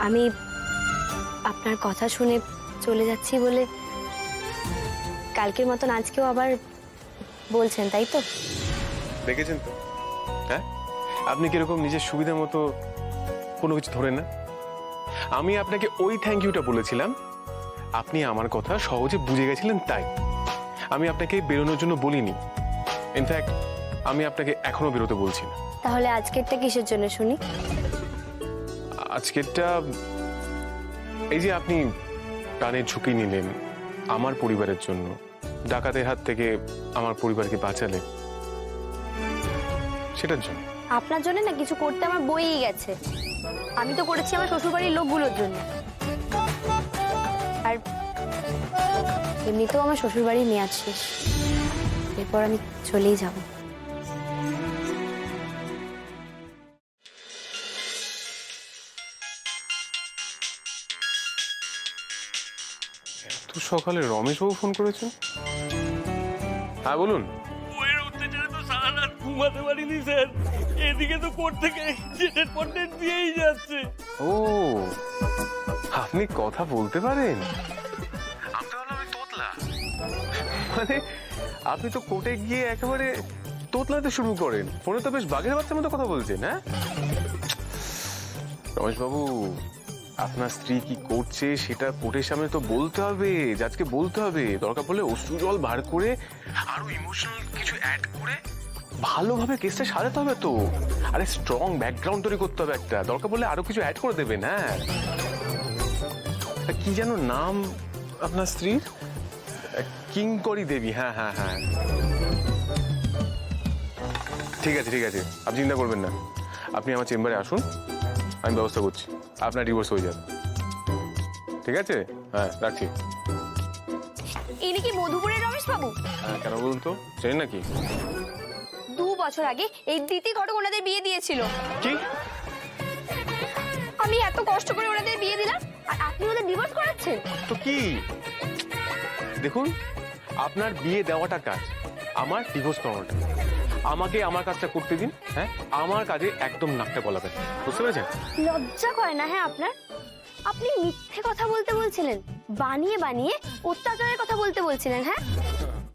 আমি আপনার কথা শুনে চলে যাচ্ছি বলে কালকের মতন আজকেও আবার বলছেন, তাই তো? দেখেছেন তো, হ্যাঁ, আপনি কিরকম নিজের সুবিধা মতো কোনো কিছু ধরেন না। আমি আপনাকে ওই থ্যাংক ইউটা বলেছিলাম, আপনি আমার কথা সহজে বুঝে গেছিলেন, তাই আমি আপনাকে বেরোনোর জন্য বলিনি। ইনফ্যাক্ট আমি আপনাকে এখনো বেরোতে বলছি না। তাহলে আজকেরটা কিসের জন্য শুনি? আজকেরটা এই যে আপনি প্রাণের ঝুঁকি নিলেন আমার পরিবারের জন্য, ডাকাতের হাত থেকে আমার পরিবারকে বাঁচালেন, সেটার জন্য। আপনার জন্য না কিছু করতে আমার বইই গেছে। আমি তো করেছি আমার শ্বশুরবাড়ির লোকগুলোর জন্য। আর এমনিতেও আমার শ্বশুরবাড়ির মেয়াদ শেষ, এরপর আমি চলেই যাব। তো সকালে রমেশবাবু ফোন করেছে? হ্যাঁ বলুন। বইয়ের অত্যাচারে তো সারা রাত ঘুমাতে পারিনি স্যার। এদিকে তো কোর্ট থেকে জেটের কন্টেন্ট দিয়েই যাচ্ছে। ও, আপনি কথা বলতে পারেন? আমি তো ভাবলাম আপনি তোতলা। মানে আপনি তো কোর্টে গিয়ে একেবারে তোতলাতে শুরু করেন, ফোনে তো বেশ বাঘের বাচ্চার মতো কথা বলছেন। হ্যাঁ রমেশবাবু, আপনার স্ত্রী কি করছে সেটা কোর্টের সামনে তো বলতে হবে, জাজকে বলতে হবে। দরকার পড়লে অশ্রু জল বার করে আরো ইমোশনাল কিছু অ্যাড করে ভালোভাবে কেসটা সাজাতে হবে তো। আরে স্ট্রং ব্যাকগ্রাউন্ড তৈরি করতে হবে একটা, দরকার পড়লে আরো কিছু অ্যাড করে দেবেন। হ্যাঁ, কি যেন নাম আপনার স্ত্রীর? কিঙ্করি দেবী। হ্যাঁ হ্যাঁ হ্যাঁ, ঠিক আছে ঠিক আছে, আপনি চিন্তা করবেন না। আপনি আমার চেম্বারে আসুন, আমি ব্যবস্থা করছি, আপনার ডিভোর্স হয়ে যাবে। ঠিক আছে, হ্যাঁ রাখছি। ইনি কি মধুপুরের রমেশ বাবু? হ্যাঁ, কেন বলুন তো, চেনেন নাকি? 2 বছর আগে এই দিতি ঘটক ওনাদের বিয়ে দিয়েছিল। কি? আমি এত কষ্ট করে ওনাদের বিয়ে দিলাম আর আপনি ওদের ডিভোর্স করাচ্ছেন? তো কি, দেখুন, আপনার বিয়ে দেওয়াটা কাজ, আমার ডিভোর্স করানোটা। আমাকে আমার কাজটা করতে দিন। হ্যাঁ, আমার কাজে একদম নাকটা গলাবেন, বুঝতে পেরেছেন? লজ্জা করে না? হ্যাঁ আপনার, আপনি মিথ্যে কথা বলতে বলছিলেন, বানিয়ে বানিয়ে অত্যাচারের কথা বলতে বলছিলেন। হ্যাঁ,